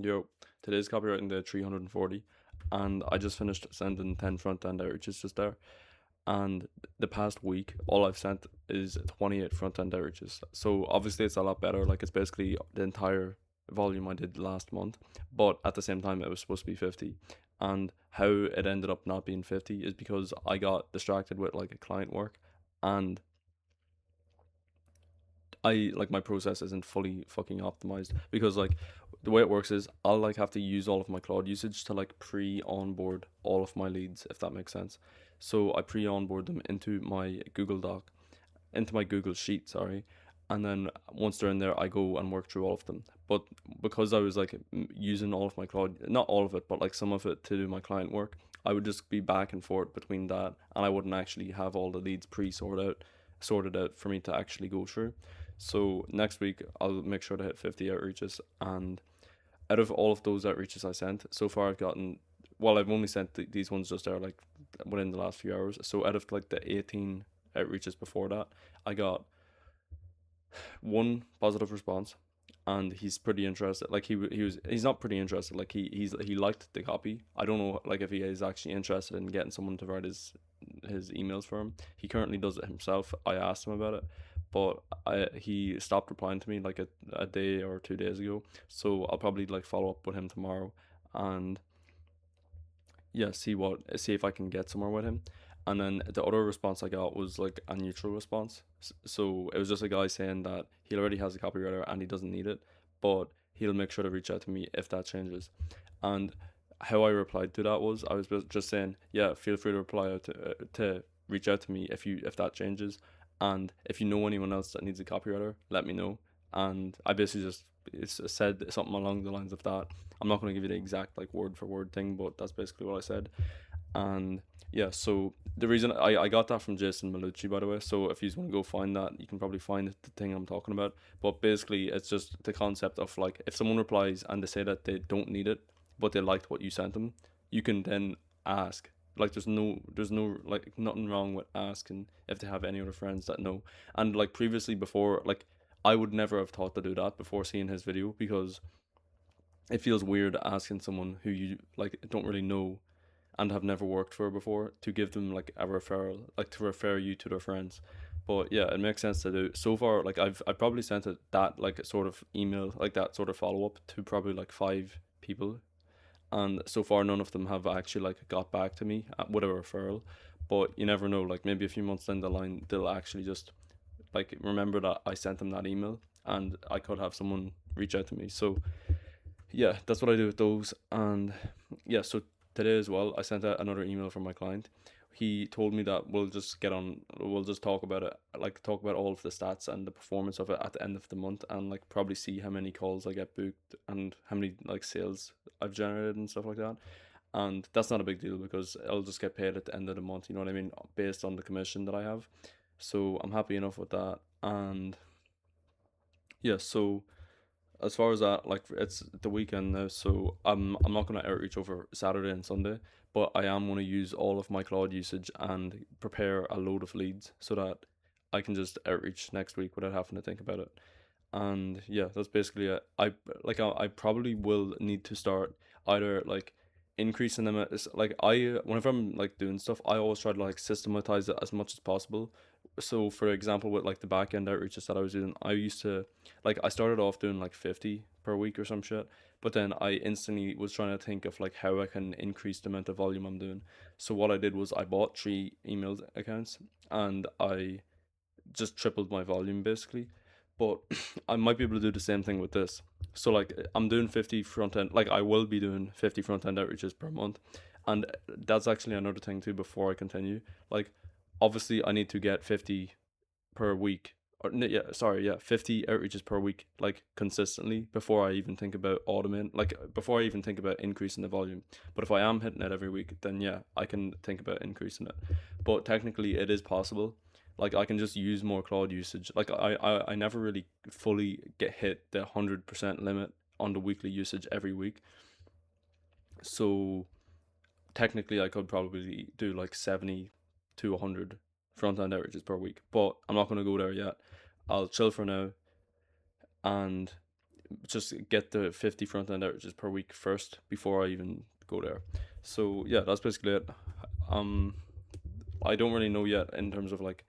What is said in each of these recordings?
Yo, today's copywriting day 340, and I just finished sending 10 front end outreaches just there. And the past week, all I've sent is 28 front end outreaches. So obviously, it's a lot better. Like, it's basically the entire volume I did last month, but at the same time, it was supposed to be 50. And how it ended up not being 50 is because I got distracted with like a client work, and I like my process isn't fully fucking optimized because like the way it works is I'll like have to use all of my cloud usage to like pre-onboard all of my leads, if that makes sense. So I pre-onboard them into my Google Sheet, sorry, and then once they're in there, I go and work through all of them. But because I was like using all of my cloud, not all of it, but like some of it to do my client work, I would just be back and forth between that, and I wouldn't actually have all the leads sorted out for me to actually go through. So next week I'll make sure to hit 50 outreaches, and out of all of those outreaches I sent so far, I've only sent these ones just there like within the last few hours. So out of like the 18 outreaches before that, I got one positive response, and he's pretty interested. Like he's not pretty interested. Like he liked the copy. I don't know like if he is actually interested in getting someone to write his emails for him. He currently does it himself. I asked him about it, but he stopped replying to me like a day or 2 days ago. So I'll probably like follow up with him tomorrow, and yeah, see if I can get somewhere with him. And then the other response I got was like a neutral response. So it was just a guy saying that he already has a copywriter and he doesn't need it, but he'll make sure to reach out to me if that changes. And how I replied to that was I was just saying, yeah, feel free to reply out to reach out to me if that changes, and if you know anyone else that needs a copywriter, let me know. And I basically just it's said something along the lines of that. I'm not going to give you the exact like word for word thing, but that's basically what I said. And yeah, so the reason I got that from Jason Malucci, by the way. So if you want to go find that, you can probably find the thing I'm talking about. But basically, it's just the concept of like if someone replies and they say that they don't need it, but they liked what you sent them, you can then ask. Like there's no like nothing wrong with asking if they have any other friends that know. And like previously before, like I would never have thought to do that before seeing his video, because it feels weird asking someone who you like don't really know and have never worked for before to give them like a referral, like to refer you to their friends. But yeah, it makes sense to do. So far, like I probably sent it that like sort of email, like that sort of follow up to probably like 5 people, and so far none of them have actually like got back to me with a referral. But you never know. Like maybe a few months down the line, they'll actually just like remember that I sent them that email, and I could have someone reach out to me. So yeah, that's what I do with those. And yeah, so today as well, I sent out another email from my client. He told me that we'll just talk about it, like talk about all of the stats and the performance of it at the end of the month, and like probably see how many calls I get booked and how many like sales I've generated and stuff like that. And that's not a big deal because I'll just get paid at the end of the month, you know what I mean, based on the commission that I have. So I'm happy enough with that. And yeah, so as far as that, like it's the weekend now, so I'm not gonna outreach over Saturday and Sunday, but I am gonna use all of my cloud usage and prepare a load of leads so that I can just outreach next week without having to think about it. And yeah, that's basically it. I probably will need to start either like increasing them. It's like whenever I'm like doing stuff, I always try to like systematize it as much as possible. So for example, with like the back end outreaches that I was doing, I used to like I started off doing like 50 per week or some shit, but then I instantly was trying to think of like how I can increase the amount of volume I'm doing. So what I did was I bought 3 email accounts, and I just tripled my volume basically. But I might be able to do the same thing with this. So like I'm doing 50 front end, like I will be doing 50 front end outreaches per month. And that's actually another thing too before I continue. Like obviously I need to get 50 per week, or yeah, sorry, yeah, 50 outreaches per week like consistently before I even think about automate, like before I even think about increasing the volume. But if I am hitting it every week, then yeah, I can think about increasing it. But technically it is possible. Like I can just use more cloud usage. Like I never really fully get hit the 100% limit on the weekly usage every week. So technically I could probably do like 70 to 100 front end outreaches per week, but I'm not going to go there yet. I'll chill for now, and just get the 50 front end outages per week first before I even go there. So yeah, that's basically it. Um, I don't really know yet in terms of like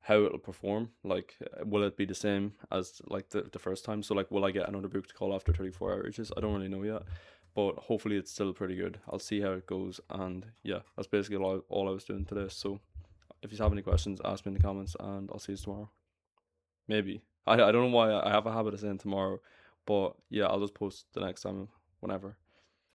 how it'll perform. Like, will it be the same as like the first time? So like, will I get another book to call after 34 outages? I don't really know yet, but hopefully it's still pretty good. I'll see how it goes, and yeah, that's basically all I was doing today. So if you have any questions, ask me in the comments, and I'll see you tomorrow. Maybe. I don't know why I have a habit of saying tomorrow, but yeah, I'll just post the next time whenever.